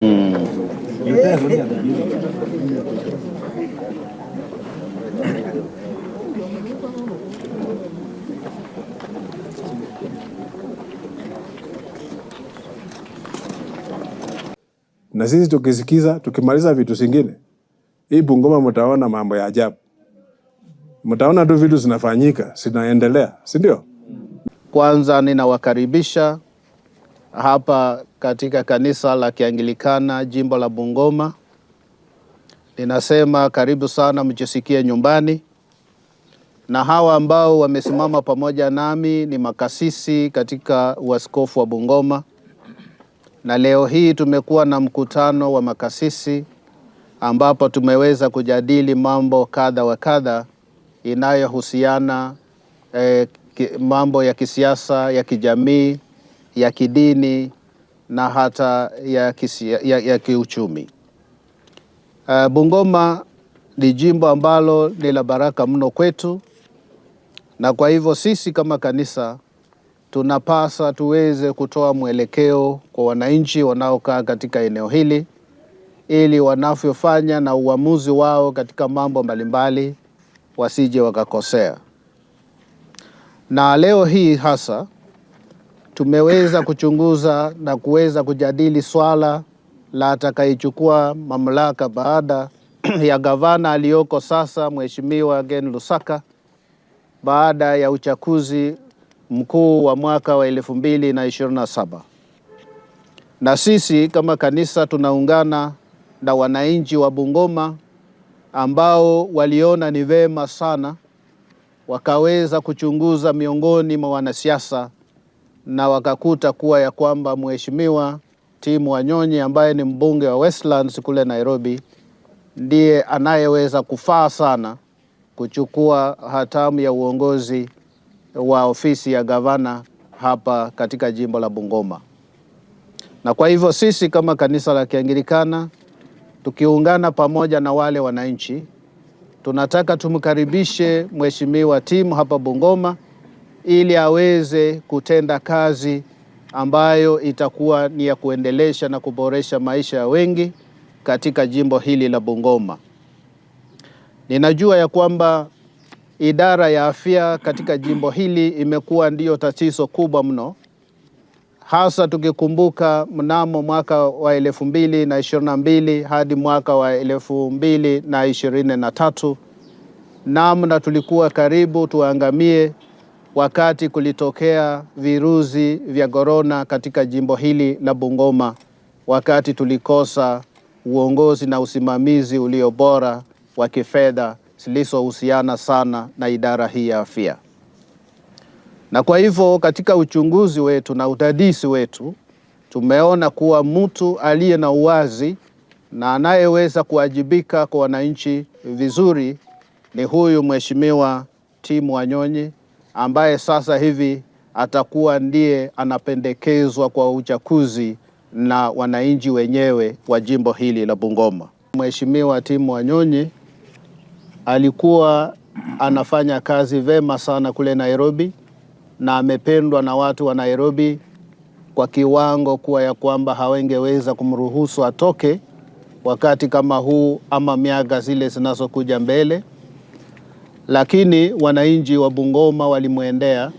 Na sisi tukisikiza, tukimaliza vitu zingine, hii Bungoma mtaona mambo ya ajabu. Mtaona tu vitu zinafanyika, zinaendelea, si ndio? Kwanza ninawakaribisha hapa katika kanisa la Kianglikana jimbo la Bungoma. Ninasema karibu sana, mjisikie nyumbani. Na hawa ambao wamesimama pamoja nami ni makasisi katika uaskofu wa Bungoma. Na leo hii tumekuwa na mkutano wa makasisi ambapo tumeweza kujadili mambo kadha wa kadha inayohusiana mambo ya kisiasa, ya kijamii, ya kidini na hata ya kiuchumi. Bungoma ni jimbo ambalo ni la baraka mno kwetu, na kwa hivyo sisi kama kanisa tunapasa tuweze kutoa mwelekeo kwa wananchi wanaokaa katika eneo hili, ili wanavyofanya na uamuzi wao katika mambo mbalimbali wasije wakakosea. Na leo hii hasa tumeweza kuchunguza na kuweza kujadili swala la atakayechukua mamlaka baada ya gavana aliyoko sasa Mheshimiwa Ken Lusaka baada ya uchaguzi mkuu wa mwaka wa 2027. Na sisi kama kanisa tunaungana na wananchi wa Bungoma ambao waliona ni vema sana wakaweza kuchunguza miongoni mwa wanasiasa na wakakuta kuwa ya kwamba Mheshimiwa Tim Wanyonyi ambaye ni mbunge wa Westlands kule Nairobi ndiye anayeweza kufaa sana kuchukua hatamu ya uongozi wa ofisi ya gavana hapa katika jimbo la Bungoma. Na kwa hivyo sisi kama kanisa la Kianglikana tukiungana pamoja na wale wananchi, tunataka tumkaribishe Mheshimiwa Tim hapa Bungoma ili aweze kutenda kazi ambayo itakuwa ni ya kuendelesha na kuboresha maisha ya wengi katika jimbo hili la Bungoma. Ninajua ya kwamba idara ya afya katika jimbo hili imekuwa ndiyo tatizo kubwa mno, hasa tukikumbuka mnamo mwaka wa 2022 hadi mwaka wa 2023 namna tulikuwa karibu tuangamie wakati kulitokea virusi vya corona katika jimbo hili la Bungoma, wakati tulikosa uongozi na usimamizi ulio bora wa kifedha zilizohusiana sana na idara hii ya afya. Na kwa hivyo katika uchunguzi wetu na udadisi wetu tumeona kuwa mtu aliye na uwazi na anayeweza kuwajibika kwa wananchi vizuri ni huyu Mheshimiwa Tim Wanyonyi ambaye sasa hivi atakuwa ndiye anapendekezwa kwa uchaguzi na wananchi wenyewe wa jimbo hili la Bungoma. Mheshimiwa Tim Wanyonyi alikuwa anafanya kazi vema sana kule Nairobi na amependwa na watu wa Nairobi kwa kiwango kuwa ya kwamba hawangeweza kumruhusu atoke wakati kama huu ama miaka zile zinazokuja mbele. Lakini wananchi wa Bungoma walimwendea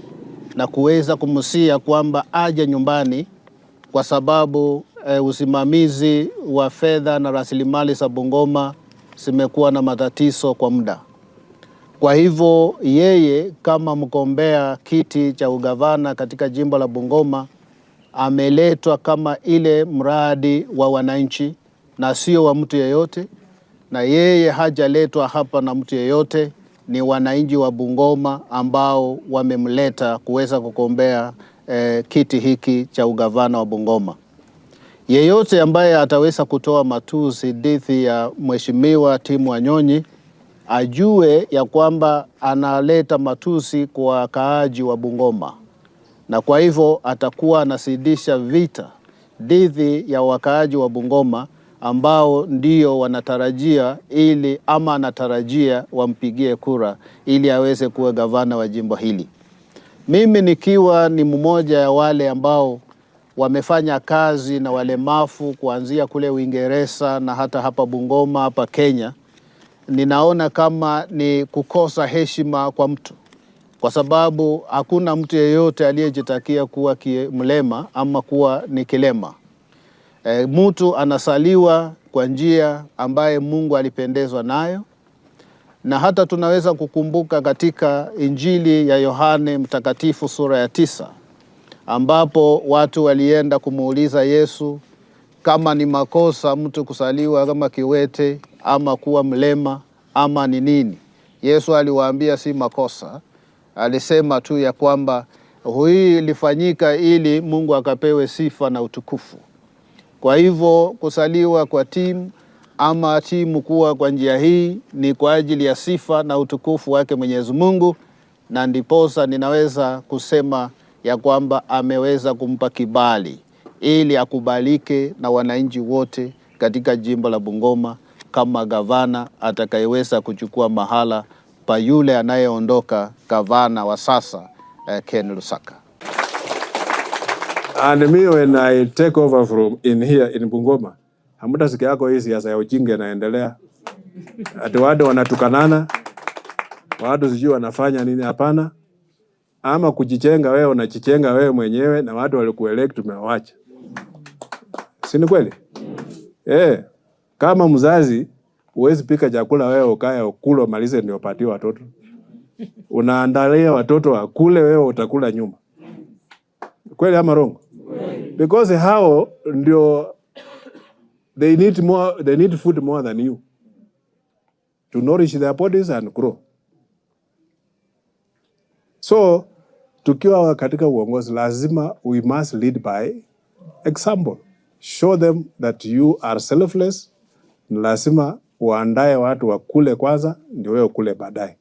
na kuweza kumsia kwamba aje nyumbani kwa sababu usimamizi wa fedha na rasilimali za Bungoma zimekuwa na matatizo kwa muda. Kwa hivyo yeye kama mgombea kiti cha ugavana katika jimbo la Bungoma ameletwa kama ile mradi wa wananchi na sio wa mtu yeyote, na yeye hajaletwa hapa na mtu yeyote, ni wananchi wa Bungoma ambao wamemleta kuweza kugombea kiti hiki cha ugavana wa Bungoma. Yeyote ambaye ataweza kutoa matusi dhidi ya Mheshimiwa Tim Wanyonyi ajue ya kwamba analeta matusi kwa wakaaji wa Bungoma, na kwa hivyo atakuwa anasidisha vita dhidi ya wakaaji wa Bungoma ambao ndio wanatarajia anatarajia wampigie kura ili aweze kuwa gavana wa jimbo hili. Mimi nikiwa ni mmoja ya wale ambao wamefanya kazi na walemavu kuanzia kule Uingereza na hata hapa Bungoma hapa Kenya, ninaona kama ni kukosa heshima kwa mtu, kwa sababu hakuna mtu yeyote aliyejitakia kuwa mlema ama kuwa ni kilema. Mtu anasaliwa kwa njia ambaye Mungu alipendezwa nayo, na hata tunaweza kukumbuka katika Injili ya Yohane Mtakatifu sura ya 9 ambapo watu walienda kumuuliza Yesu kama ni makosa mtu kusaliwa kama kiwete ama kuwa mlema ama ni nini. Yesu aliwaambia si makosa, alisema tu ya kwamba hii ilifanyika ili Mungu akapewe sifa na utukufu. Kwa hivyo kusaliwa kwa timu ama timu kuwa kwa njia hii ni kwa ajili ya sifa na utukufu wake Mwenyezi Mungu, na ndiposa ninaweza kusema ya kwamba ameweza kumpa kibali ili akubalike na wananchi wote katika jimbo la Bungoma kama gavana atakayeweza kuchukua mahala pa yule anayeondoka gavana wa sasa Ken Lusaka. And me when I take over from in here in Bungoma, hamtasikia yako hii siasa ya ujinga inaendelea. Ati watu wanatukanana, watu sijui wanafanya nini. Hapana. Ama kujichenga wewe, unajichenga wewe mwenyewe na watu walikuelect tumewacha. Si ni kweli? Kama mzazi huwezi pika chakula wewe ukae ukule malize ndio upatie watoto. Unaandalia watoto wakule, wewe utakula nyuma. Kweli ama wrong? Because hao ndio they need food more than you to nourish their bodies and grow. So tukiwa katika uongozi lazima we must lead by example. Show them that you are selfless. Lazima uandae watu wakule kwanza ndio wewe ukule baadaye.